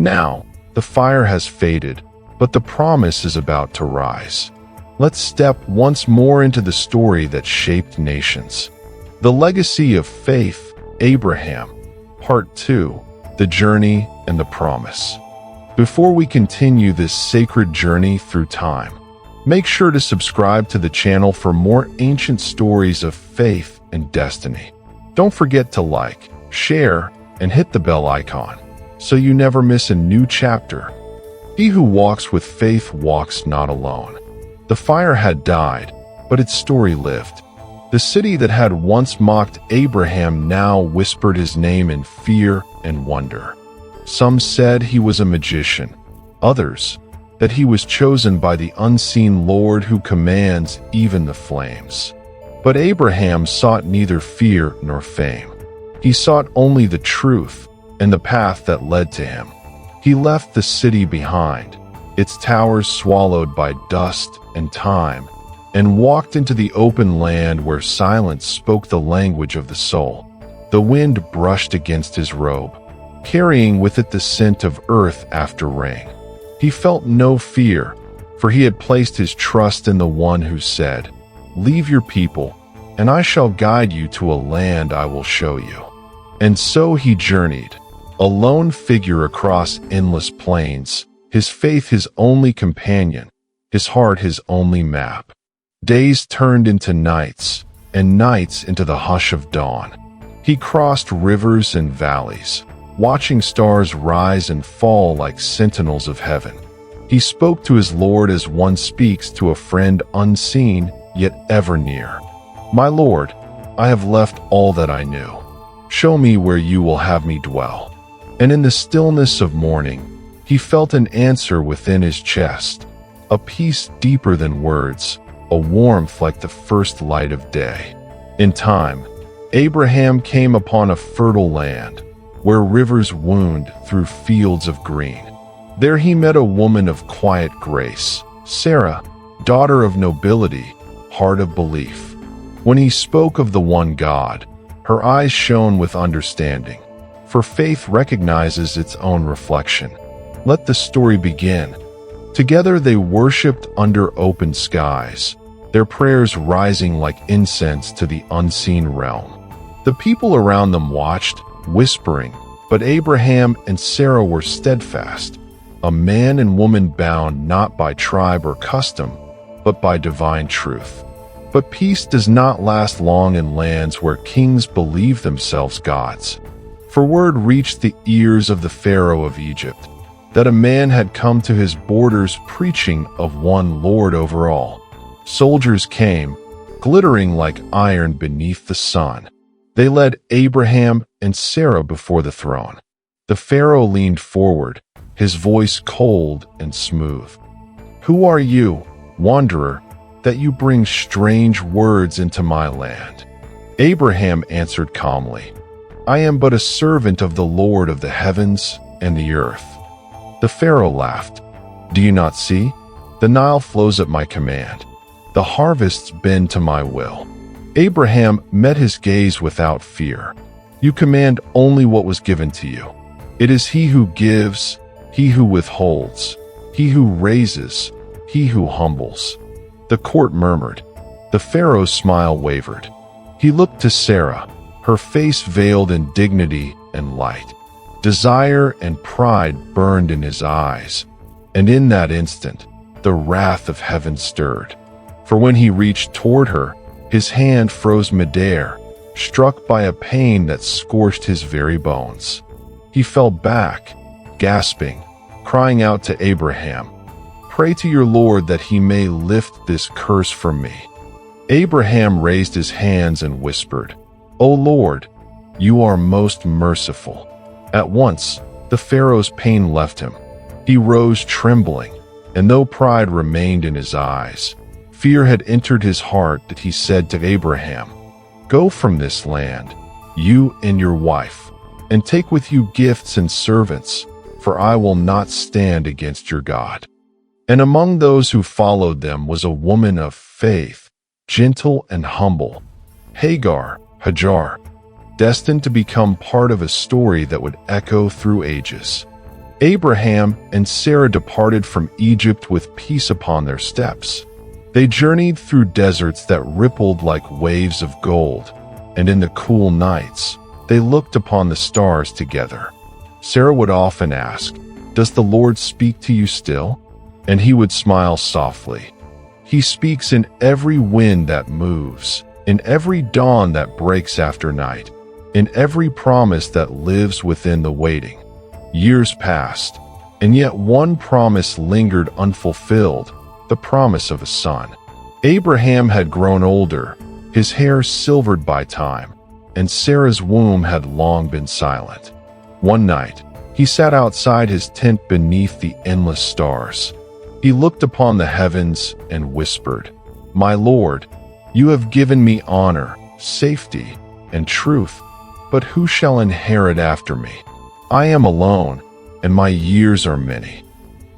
Now, the fire has faded, but the promise is about to rise. Let's step once more into the story that shaped nations. The legacy of faith, Abraham, Part 2, the journey and the promise. Before we continue this sacred journey through time, make sure to subscribe to the channel for more ancient stories of faith and destiny. Don't forget to like, share, and hit the bell icon so you never miss a new chapter. He who walks with faith walks not alone. The fire had died, but its story lived. The city that had once mocked Abraham now whispered his name in fear and wonder. Some said he was a magician, others that he was chosen by the unseen Lord who commands even the flames. But Abraham sought neither fear nor fame. He sought only the truth and the path that led to him. He left the city behind, its towers swallowed by dust and time, and walked into the open land where silence spoke the language of the soul. The wind brushed against his robe, carrying with it the scent of earth after rain. He felt no fear, for he had placed his trust in the one who said, "Leave your people, and I shall guide you to a land I will show you." And so he journeyed, a lone figure across endless plains, his faith his only companion, his heart his only map. Days turned into nights, and nights into the hush of dawn. He crossed rivers and valleys, watching stars rise and fall like sentinels of heaven. He spoke to his Lord as one speaks to a friend unseen, yet ever near. "My Lord, I have left all that I knew. Show me where you will have me dwell." And in the stillness of morning, he felt an answer within his chest, a peace deeper than words, a warmth like the first light of day. In time, Abraham came upon a fertile land, where rivers wound through fields of green. There he met a woman of quiet grace, Sarah, daughter of nobility, heart of belief. When he spoke of the one God, her eyes shone with understanding, for faith recognizes its own reflection. Let the story begin. Together they worshipped under open skies, their prayers rising like incense to the unseen realm. The people around them watched, whispering, but Abraham and Sarah were steadfast, a man and woman bound not by tribe or custom, but by divine truth. But peace does not last long in lands where kings believe themselves gods. For word reached the ears of the Pharaoh of Egypt that a man had come to his borders preaching of one Lord over all. Soldiers came, glittering like iron beneath the sun. They led Abraham and Sarah before the throne. The Pharaoh leaned forward, his voice cold and smooth. "Who are you, wanderer, that you bring strange words into my land?" Abraham answered calmly, "I am but a servant of the Lord of the heavens and the earth." The Pharaoh laughed. "Do you not see? The Nile flows at my command. The harvests bend to my will." Abraham met his gaze without fear. "You command only what was given to you. It is he who gives, he who withholds, he who raises, he who humbles." The court murmured. The Pharaoh's smile wavered. He looked to Sarah, her face veiled in dignity and light. Desire and pride burned in his eyes, and in that instant, the wrath of heaven stirred. For when he reached toward her, his hand froze midair, struck by a pain that scorched his very bones. He fell back, gasping, crying out to Abraham, "Pray to your Lord that he may lift this curse from me." Abraham raised his hands and whispered, "O Lord, you are most merciful." At once, the Pharaoh's pain left him. He rose trembling, and though pride remained in his eyes, fear had entered his heart that he said to Abraham, "Go from this land, you and your wife, and take with you gifts and servants, for I will not stand against your God." And among those who followed them was a woman of faith, gentle and humble, Hagar, destined to become part of a story that would echo through ages. Abraham and Sarah departed from Egypt with peace upon their steps. They journeyed through deserts that rippled like waves of gold, and in the cool nights, they looked upon the stars together. Sarah would often ask, "Does the Lord speak to you still?" And he would smile softly. He speaks in every wind that moves, in every dawn that breaks after night, in every promise that lives within the waiting. Years passed, and yet one promise lingered unfulfilled, the promise of a son. Abraham had grown older, his hair silvered by time, and Sarah's womb had long been silent. One night, he sat outside his tent beneath the endless stars. He looked upon the heavens and whispered, "My Lord, you have given me honor, safety, and truth, but who shall inherit after me? I am alone, and my years are many."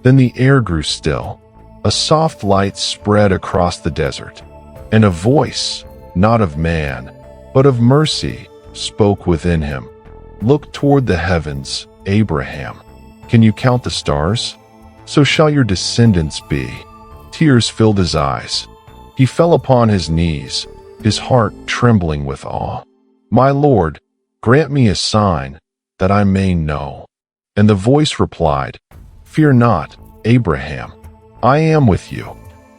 Then the air grew still. A soft light spread across the desert, and a voice, not of man, but of mercy, spoke within him. "Look toward the heavens, Abraham. Can you count the stars? So shall your descendants be." Tears filled his eyes. He fell upon his knees, his heart trembling with awe. "My Lord, grant me a sign, that I may know." And the voice replied, "Fear not, Abraham. I am with you,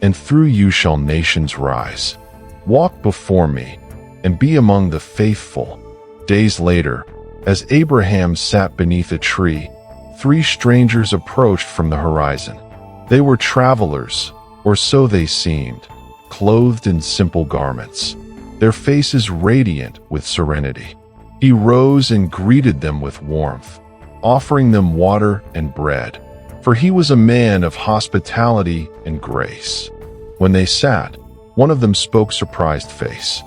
and through you shall nations rise. Walk before me, and be among the faithful." Days later, as Abraham sat beneath a tree, 3 strangers approached from the horizon. They were travelers, or so they seemed, clothed in simple garments, their faces radiant with serenity. He rose and greeted them with warmth, offering them water and bread, for he was a man of hospitality and grace. When they sat, one of them spoke surprised face.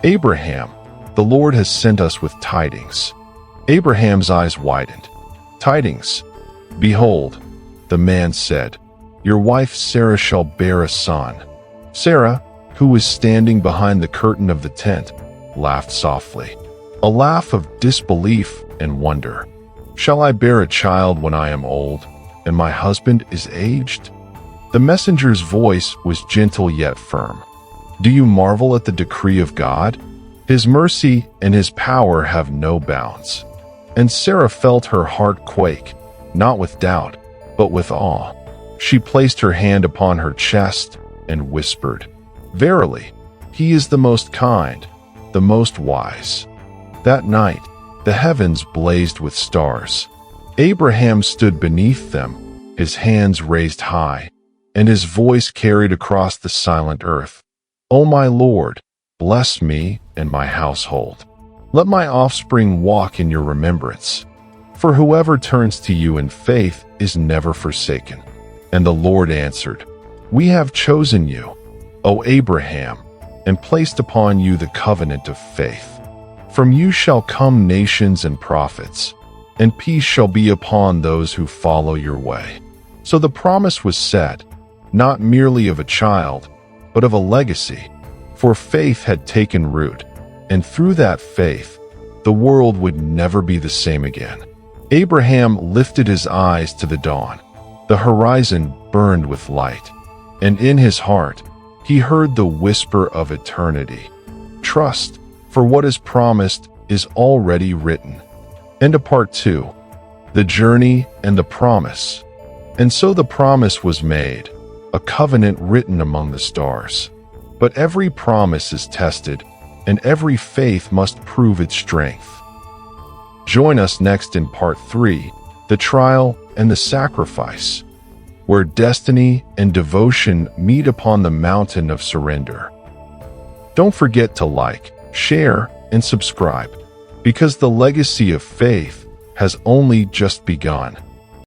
"Abraham, the Lord has sent us with tidings." Abraham's eyes widened. "Tidings? Behold," the man said, "your wife Sarah shall bear a son." Sarah, who was standing behind the curtain of the tent, laughed softly, a laugh of disbelief and wonder. "Shall I bear a child when I am old, and my husband is aged?" The messenger's voice was gentle yet firm. "Do you marvel at the decree of God? His mercy and his power have no bounds." And Sarah felt her heart quake, not with doubt, but with awe. She placed her hand upon her chest and whispered, "Verily, he is the most kind, the most wise." That night, the heavens blazed with stars. Abraham stood beneath them, his hands raised high, and his voice carried across the silent earth, "O my Lord, bless me and my household. Let my offspring walk in your remembrance. For whoever turns to you in faith is never forsaken." And the Lord answered, "We have chosen you, O Abraham, and placed upon you the covenant of faith. From you shall come nations and prophets, and peace shall be upon those who follow your way." So the promise was set, not merely of a child, but of a legacy, for faith had taken root, and through that faith, the world would never be the same again. Abraham lifted his eyes to the dawn. The horizon burned with light, and in his heart, he heard the whisper of eternity. Trust, for what is promised is already written. Into part 2, the journey and the promise. And so the promise was made, a covenant written among the stars. But every promise is tested, and every faith must prove its strength. Join us next in part 3, the trial and the sacrifice, where destiny and devotion meet upon the mountain of surrender. Don't forget to like, share, and subscribe, because the legacy of faith has only just begun.